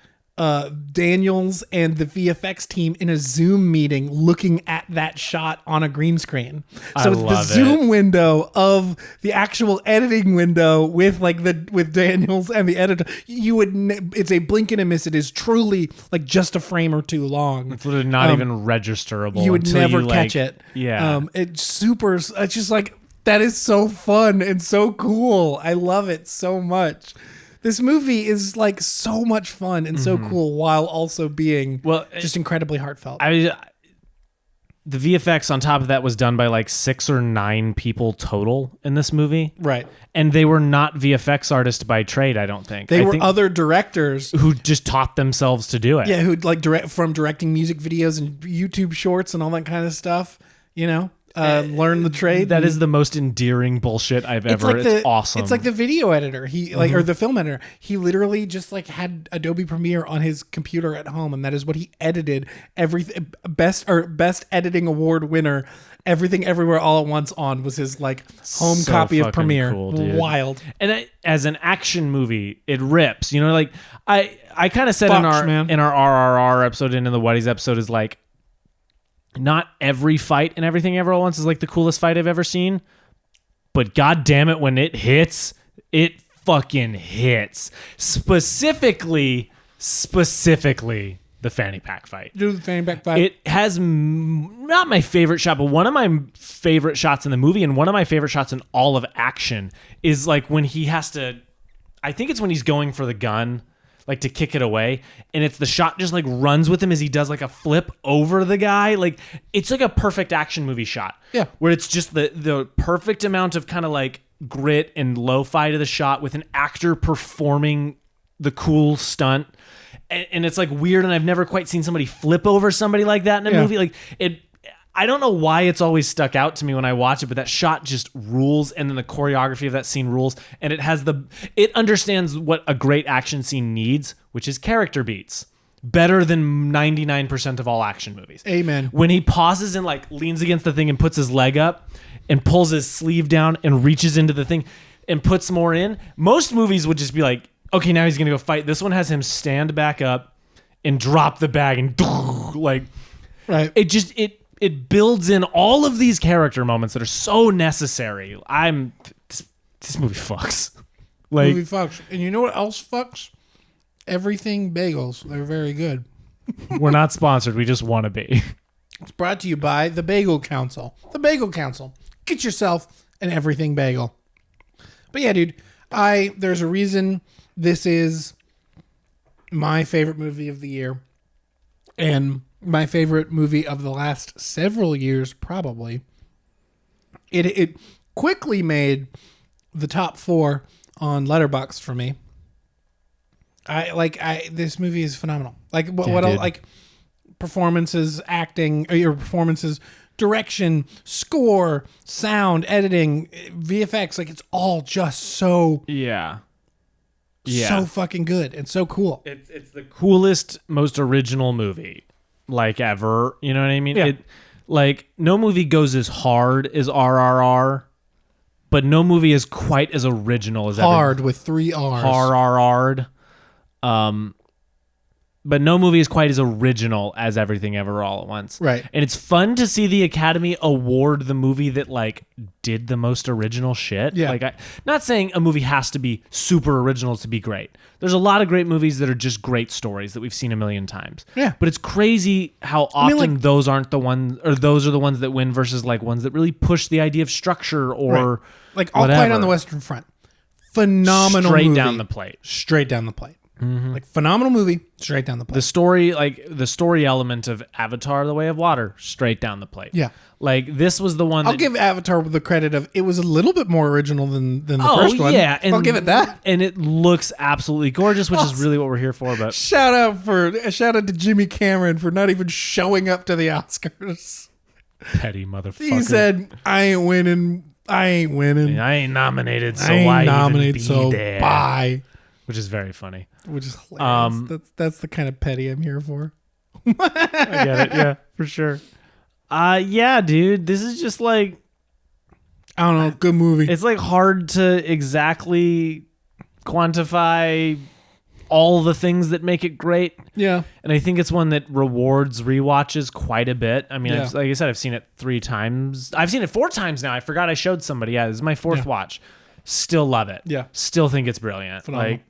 Daniels and the VFX team in a Zoom meeting looking at that shot on a green screen. So it's the Zoom window of the actual editing window with Daniels and the editor. It's a blink and a miss. It is truly like just a frame or two long. It's literally not even registerable. You would never catch it. Yeah. It's just like, that is so fun and so cool. I love it so much. This movie is like so much fun and so cool while also being just incredibly heartfelt. The VFX on top of that was done by like 6 or 9 people total in this movie. Right. And they were not VFX artists by trade, I don't think. They were other directors who just taught themselves to do it. Yeah, who'd like directing music videos and YouTube shorts and all that kind of stuff. learn the trade. That is the most endearing bullshit I've ever. It's awesome. It's like the video editor. He or the film editor. He literally just had Adobe Premiere on his computer at home, and that is what he edited everything. Best editing award winner. Everything Everywhere All at Once on was his home copy of Premiere. Cool, dude. Wild. And as an action movie, it rips. I kind of said in our RRR episode and in the Whitey's episode is not every fight in Everything Ever All at Once is the coolest fight I've ever seen, but god damn it, when it hits, it fucking hits. Specifically the fanny pack fight. Do the fanny pack fight. It has not my favorite shot, but one of my favorite shots in the movie and one of my favorite shots in all of action is when he has to, I think it's when he's going for the gun, to kick it away, and it's the shot just runs with him as he does a flip over the guy. It's a perfect action movie shot. Yeah. Where it's just the perfect amount of kind of grit and lo-fi to the shot with an actor performing the cool stunt. And it's weird, and I've never quite seen somebody flip over somebody like that in a movie. I don't know why it's always stuck out to me when I watch it, but that shot just rules, and then the choreography of that scene rules, and it understands what a great action scene needs, which is character beats. Better than 99% of all action movies. Amen. When he pauses and leans against the thing and puts his leg up and pulls his sleeve down and reaches into the thing and puts more in, most movies would just be okay, now he's going to go fight. This one has him stand back up and drop the bag and right. It builds in all of these character moments that are so necessary. This movie fucks. Movie fucks. And you know what else fucks? Everything bagels. They're very good. We're not sponsored. We just want to be. It's brought to you by the Bagel Council. The Bagel Council. Get yourself an everything bagel. But yeah, dude, there's a reason this is my favorite movie of the year and my favorite movie of the last several years, probably. It quickly made the top 4 on Letterboxd for me. This movie is phenomenal. What else, performances, acting, or performances, direction, score, sound, editing, VFX, it's all just so so fucking good and so cool. It's the coolest, most original movie ever. You know what I mean? Yeah. No movie goes as hard as RRR, but no movie is quite as original as hard with 3 R's. RRR. But no movie is quite as original as Everything Ever All at Once. Right. And it's fun to see the Academy award the movie that did the most original shit. Yeah. Not saying a movie has to be super original to be great. There's a lot of great movies that are just great stories that we've seen a million times. Yeah. But it's crazy how often those aren't the ones, or those are the ones that win versus ones that really push the idea of structure or All Quiet on the Western Front. Phenomenal Straight movie. down the plate. Straight down the plate. Mm-hmm. Phenomenal movie, straight down the plate. The story element of Avatar: The Way of Water, straight down the plate. Yeah. This was the one I'll give Avatar the credit of it was a little bit more original than the first one. Yeah, I'll give it that. And it looks absolutely gorgeous, which is really what we're here for. But shout out to Jimmy Cameron for not even showing up to the Oscars. Petty motherfucker. He said, I ain't winning. I ain't nominated, so why even be there? Bye. Which is very funny. Which is hilarious. That's the kind of petty I'm here for. I get it. Yeah, for sure. Yeah, dude. This is just I don't know. Good movie. It's hard to exactly quantify all the things that make it great. Yeah. And I think it's one that rewards rewatches quite a bit. I mean, like I said, I've seen it 3 times. I've seen it 4 times now. I forgot I showed somebody. Yeah, this is my 4th watch. Still love it. Yeah. Still think it's brilliant. Phenomenal.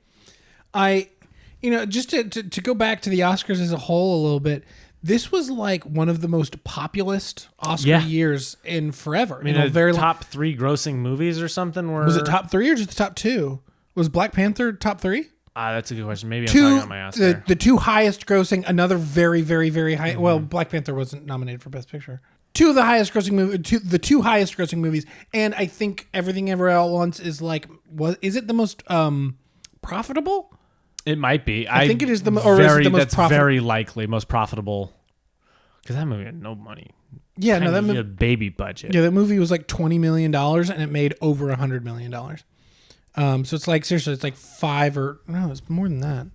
Just to go back to the Oscars as a whole a little bit, this was one of the most populist Oscar years in forever. I mean, top 3 grossing movies or something. Was it top 3 or just the top 2? Was Black Panther top 3? That's a good question. Maybe I'm talking about my Oscar. The 2 highest grossing, another very, very, very high. Mm-hmm. Well, Black Panther wasn't nominated for Best Picture. 2 of the highest grossing movies, the 2 highest grossing movies, and I think Everything Ever All at Once is is it the most profitable? It might be. I think it is the most profitable. That's very likely most profitable. Because that movie had no money. Yeah, no, tiny baby budget. Yeah, that movie was like $20 million and it made over $100 million. So it's like, seriously, it's like it's more than that.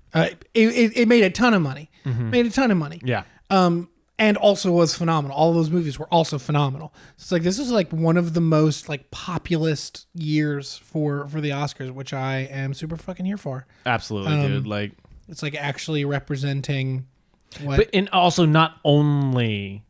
It made a ton of money. Made a ton of money. Yeah. And also was phenomenal. All of those movies were also phenomenal. So it's like, this is like one of the most like populist years for the Oscars, which I am super fucking here for. Absolutely, dude. Like, it's like actually representing what. But and also not only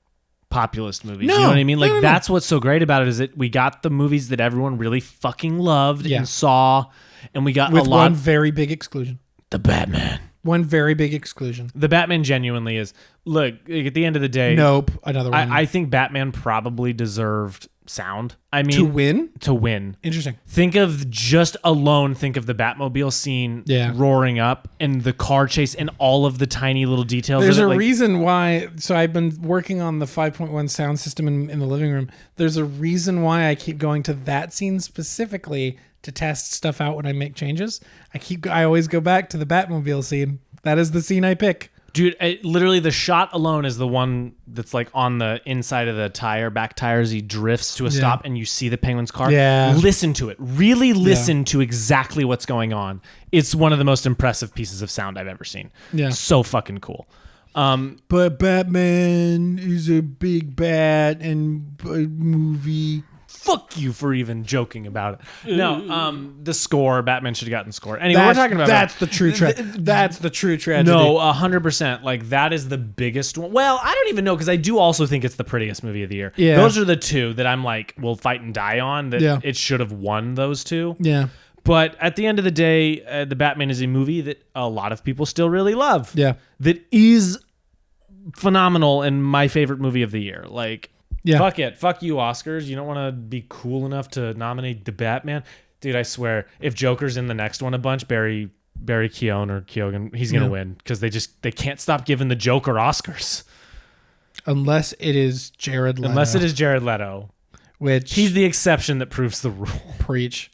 populist movies. No, you know what I mean? Like, no. that's what's so great about it, is that we got the movies that everyone really fucking loved and saw, and we got with a lot. One very big exclusion. The Batman. One very big exclusion. The Batman genuinely is. Look, at the end of the day, Nope. Another one. I think Batman probably deserved sound. I mean, to win. To win. Interesting. Think of the Batmobile scene roaring up and the car chase and all of the tiny little details. There's of it, a like, reason why. So I've been working on the 5.1 sound system in the living room. There's a reason why I keep going to that scene specifically to test stuff out when I make changes. I always go back to the Batmobile scene. That is the scene I pick. Dude, literally the shot alone is the one that's like on the inside of the back tires. He drifts to a stop and you see the Penguin's car. Yeah. Listen to it. Really listen to exactly what's going on. It's one of the most impressive pieces of sound I've ever seen. Yeah. So fucking cool. But Batman is a big bat and a movie. Fuck you for even joking about it. No, the score, Batman should have gotten score. Anyway, we're talking about that's the true that's the true tragedy. No, 100%. Like, that is the biggest one. Well, I don't even know, because I do also think it's the prettiest movie of the year. Yeah. Those are the two that I'm like, will fight and die on. That it should have won those two. Yeah. But at the end of the day, the Batman is a movie that a lot of people still really love. Yeah. That is phenomenal and my favorite movie of the year. Like, fuck it. Fuck you, Oscars. You don't want to be cool enough to nominate the Batman? Dude, I swear, if Joker's in the next one a bunch, Barry Keoghan, he's going to win, because they can't stop giving the Joker Oscars. Unless it is Jared Leto. Which he's the exception that proves the rule. Preach.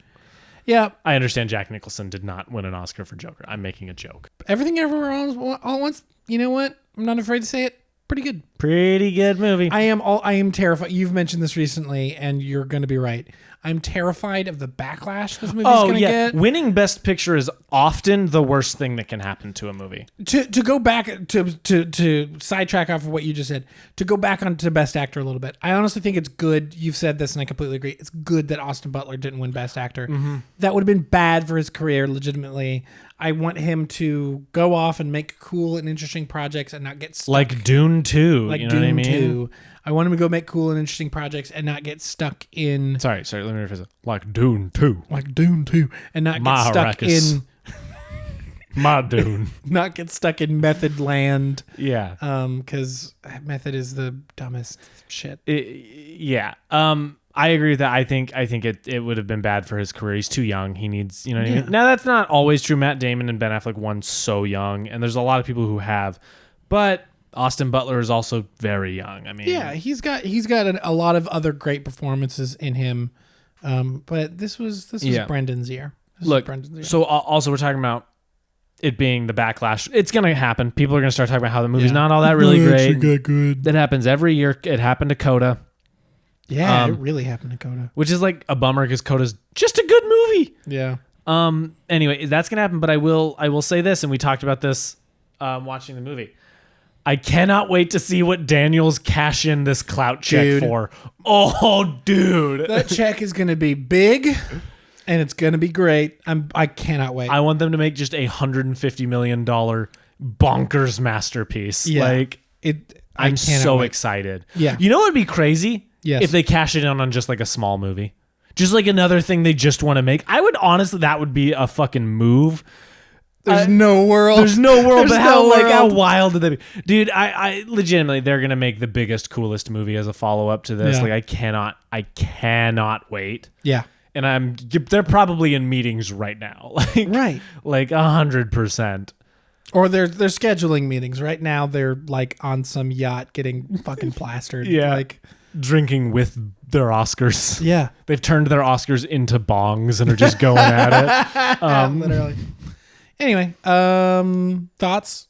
Yeah. I understand Jack Nicholson did not win an Oscar for Joker. I'm making a joke. Everything Everywhere All at Once, you know what? I'm not afraid to say it. Pretty good. Pretty good movie. I am terrified. You've mentioned this recently, and you're going to be right. I'm terrified of the backlash this movie's going to get. Winning Best Picture is often the worst thing that can happen to a movie. To go back to sidetrack off of what you just said, to go back onto Best Actor a little bit. I honestly think it's good. You've said this, and I completely agree. It's good that Austin Butler didn't win Best Actor. Mm-hmm. That would have been bad for his career, legitimately. I want him to go off and make cool and interesting projects and not get stuck. Like Dune 2. Like you know Dune what I mean? 2. I want him to go make cool and interesting projects and not get stuck in... Sorry, let me rephrase it. Like Dune 2. Like Dune 2. And not get stuck in... My Dune. Not get stuck in method land. Yeah. Because method is the dumbest shit. I agree with that. I think it would have been bad for his career. He's too young. He needs, you know what I mean? Now, that's not always true. Matt Damon and Ben Affleck won so young, and there's a lot of people who have. But Austin Butler is also very young. I mean, yeah, he's got a lot of other great performances in him. But this was Brendan's year. So also we're talking about it being the backlash. It's going to happen. People are going to start talking about how the movie's not all that really great. Got good. That happens every year. It happened to Coda. Yeah, it really happened to Coda. Which is like a bummer, because Coda's just a good movie. Yeah. Anyway, that's gonna happen, but I will say this, and we talked about this watching the movie. I cannot wait to see what Daniels cash in this clout check for. Oh, dude. That check is gonna be big, and it's gonna be great. I cannot wait. I want them to make just $150 million bonkers masterpiece. Yeah. I'm so excited. Yeah. You know what would be crazy? Yes. If they cash it in on just like a small movie. Just like another thing they just want to make. I would honestly, that would be a fucking move. There's no world. But how wild did they be? Dude, I legitimately, they're going to make the biggest, coolest movie as a follow-up to this. Yeah. Like, I cannot wait. Yeah. And they're probably in meetings right now. Right. Like 100%. Or they're scheduling meetings. Right now, they're like on some yacht getting fucking plastered. Yeah. Like drinking with their Oscars. Yeah. They've turned their Oscars into bongs and are just going at it. Literally. Anyway, thoughts?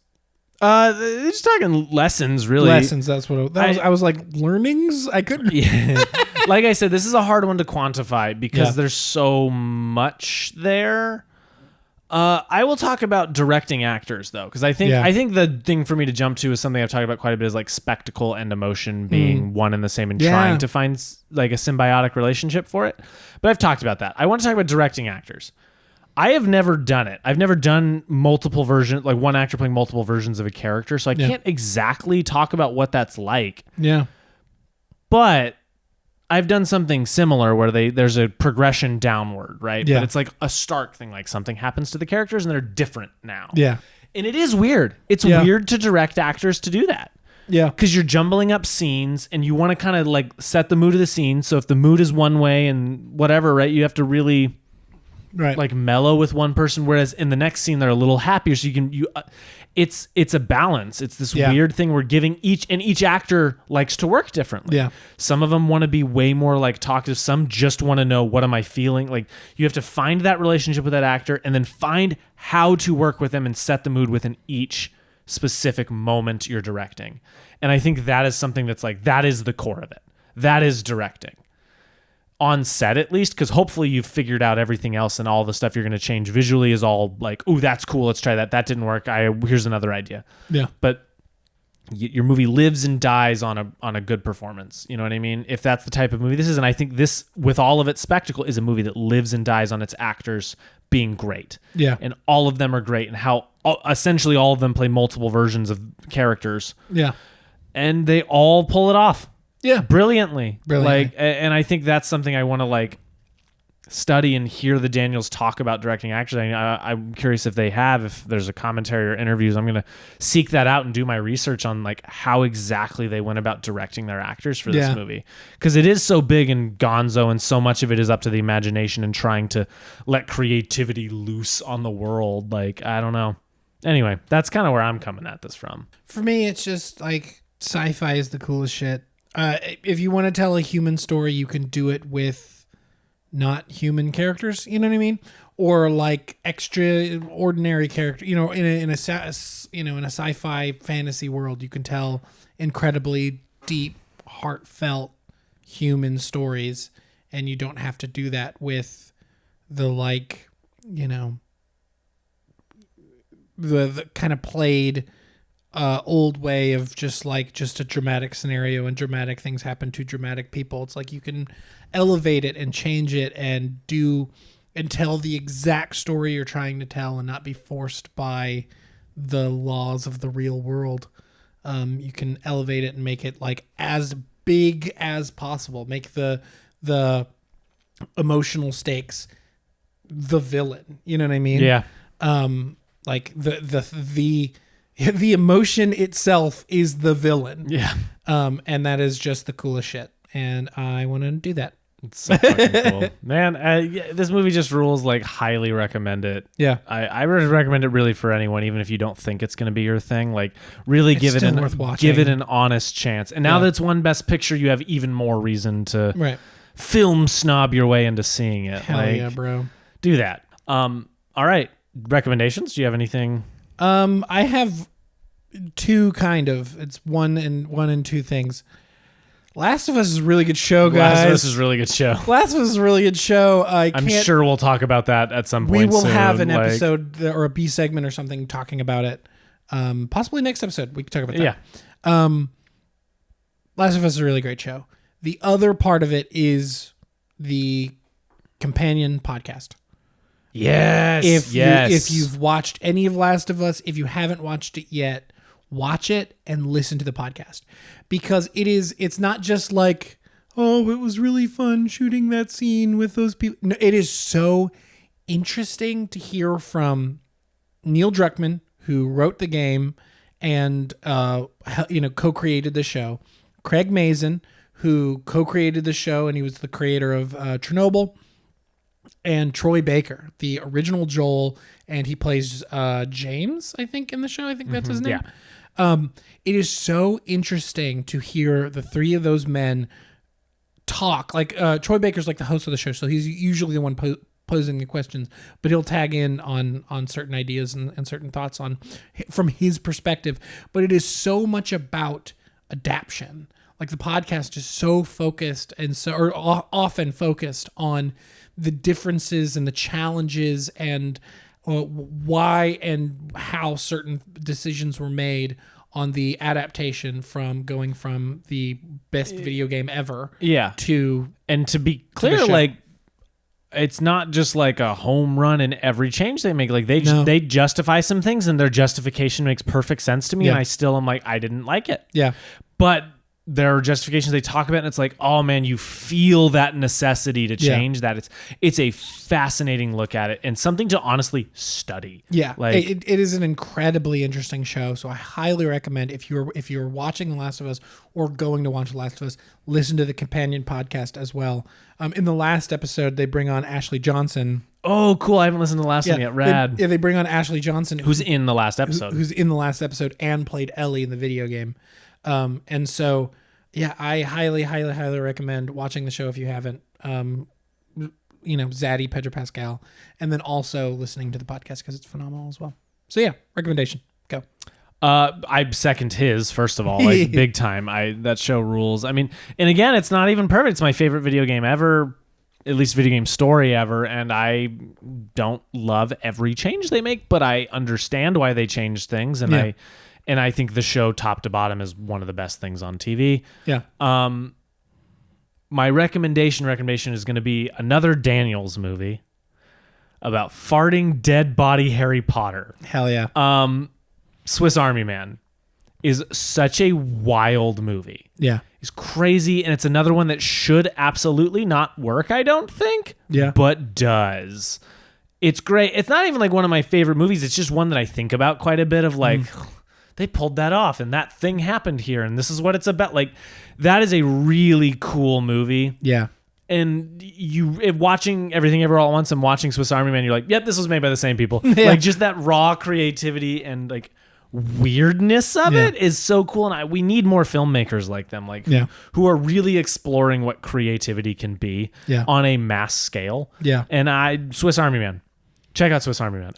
Just talking lessons, really. Lessons. That's what I was like, learnings. I couldn't. Yeah. Like I said, this is a hard one to quantify because Yeah. there's so much there. I will talk about directing actors though, because I think the thing for me to jump to is something I've talked about quite a bit, is like spectacle and emotion being one and the same, and trying to find like a symbiotic relationship for it. But I've talked about that. I want to talk about directing actors. I have never done it. I've never done multiple versions, like one actor playing multiple versions of a character, so I can't exactly talk about what that's like. Yeah. But I've done something similar where there's a progression downward, right? Yeah. But it's like a stark thing, like something happens to the characters and they're different now. Yeah. And it is weird. It's weird to direct actors to do that. Yeah. Because you're jumbling up scenes and you want to kind of like set the mood of the scene. So if the mood is one way and whatever, right, you have to really like mellow with one person, whereas in the next scene they're a little happier, so it's a balance. It's this weird thing we're giving each actor likes to work differently. Yeah. Some of them want to be way more like talkative, some just want to know, what am I feeling? Like, you have to find that relationship with that actor and then find how to work with them and set the mood within each specific moment you're directing. And I think that is something that's like, that is the core of it. That is directing. On set, at least, because hopefully you've figured out everything else and all the stuff you're going to change visually is all like, oh, that's cool, let's try that. That didn't work. Here's another idea. Yeah. But your movie lives and dies on a good performance. You know what I mean? If that's the type of movie this is, and I think this, with all of its spectacle, is a movie that lives and dies on its actors being great. Yeah. And all of them are great, and how essentially all of them play multiple versions of characters. Yeah. And they all pull it off. Yeah. Brilliantly. Brilliantly. Like, and I think that's something I want to like study and hear the Daniels talk about directing actors. I'm curious if there's a commentary or interviews. I'm going to seek that out and do my research on like how exactly they went about directing their actors for this movie. Because it is so big and gonzo, and so much of it is up to the imagination and trying to let creativity loose on the world. Like, I don't know. Anyway, that's kind of where I'm coming at this from. For me, it's just like sci-fi is the coolest shit. If you want to tell a human story, you can do it with not human characters. You know what I mean? Or like extraordinary character. You know, in a sci-fi fantasy world, you can tell incredibly deep, heartfelt human stories, and you don't have to do that with the like, you know, the kind of played old way of just a dramatic scenario and dramatic things happen to dramatic people. It's like you can elevate it and change it and tell the exact story you're trying to tell and not be forced by the laws of the real world. You can elevate it and make it like as big as possible. Make the emotional stakes the villain. You know what I mean? Yeah. Like the emotion itself is the villain. Yeah. And that is just the coolest shit. And I want to do that. It's so fucking cool. Man, this movie just rules. Like, highly recommend it. Yeah. I would recommend it really for anyone, even if you don't think it's going to be your thing. Like, really give it an honest chance. And now that it's won Best Picture, you have even more reason to film snob your way into seeing it. Hell yeah, bro. Do that. All right. Recommendations? Do you have anything? I have two kind of. It's one and two things. Last of Us is a really good show, guys. Last of Us is a really good show. Last of Us is a really good show. I'm sure we'll talk about that at some point. We will soon. have an episode or a B segment or something talking about it. Possibly next episode we can talk about that. Yeah. Last of Us is a really great show. The other part of it is the companion podcast. Yes. If you've watched any of Last of Us, if you haven't watched it yet, watch it and listen to the podcast, because it's not just like, oh, it was really fun shooting that scene with those people. No, it is so interesting to hear from Neil Druckmann, who wrote the game and co-created the show, Craig Mazin, who co-created the show and he was the creator of Chernobyl, and Troy Baker, the original Joel, and he plays James, I think, in the show. I think that's his name. Yeah. It is so interesting to hear the three of those men talk. Like Troy Baker's like the host of the show, so he's usually the one posing the questions, but he'll tag in on certain ideas and certain thoughts from his perspective. But it is so much about adaptation. Like the podcast is so focused or often focused on the differences and the challenges and why and how certain decisions were made on the adaptation from going from the best video game ever to be clear, like it's not just like a home run in every change they make. Like they justify some things and their justification makes perfect sense to me, and I still am like, I didn't like it. Yeah. But there are justifications they talk about, and it's like, oh man, you feel that necessity to change that. It's a fascinating look at it and something to honestly study. Yeah, like it is an incredibly interesting show. So I highly recommend if you're watching The Last of Us or going to watch The Last of Us, listen to the companion podcast as well. In the last episode, they bring on Ashley Johnson. Oh, cool! I haven't listened to the last one yet. Rad. They bring on Ashley Johnson, who's in the last episode. Who's in the last episode and played Ellie in the video game. And so, yeah, I highly, highly, highly recommend watching the show if you haven't. Zaddy, Pedro Pascal, and then also listening to the podcast because it's phenomenal as well. So yeah, recommendation. Go. I second his, first of all, like big time. That show rules. I mean, and again, it's not even perfect. It's my favorite video game ever, at least video game story ever, and I don't love every change they make, but I understand why they changed things, and I think the show top to bottom is one of the best things on TV. Yeah. My recommendation is going to be another Daniels movie about farting dead body Harry Potter. Hell yeah. Swiss Army Man is such a wild movie. Yeah. It's crazy, and it's another one that should absolutely not work, I don't think. Yeah. But does. It's great. It's not even like one of my favorite movies. It's just one that I think about quite a bit of like, they pulled that off and that thing happened here and this is what it's about. Like, that is a really cool movie. Yeah. And watching Everything Ever All at Once and watching Swiss Army Man, you're like, yep, this was made by the same people. Yeah. Like, just that raw creativity and like weirdness of it is so cool. And we need more filmmakers like them, like who are really exploring what creativity can be on a mass scale. Yeah. And Swiss Army Man. Check out Swiss Army Man.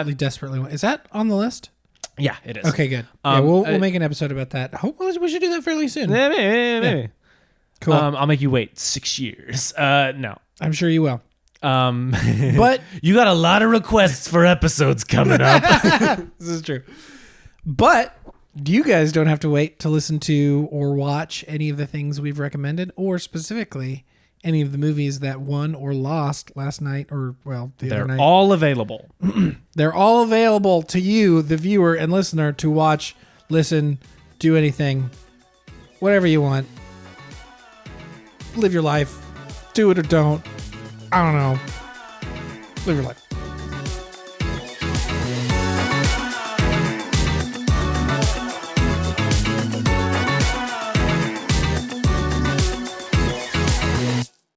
Desperately want. Is that on the list? Yeah, it is. Okay, good. We'll make an episode about that. Hopefully, we should do that fairly soon. Maybe. Yeah. Cool. I'll make you wait 6 years. No. I'm sure you will. But you got a lot of requests for episodes coming up. This is true. But you guys don't have to wait to listen to or watch any of the things we've recommended, or specifically any of the movies that won or lost last night or, the other night. They're all available. They're all available to you, the viewer and listener, to watch, listen, do anything, whatever you want. Live your life. Do it or don't. I don't know. Live your life.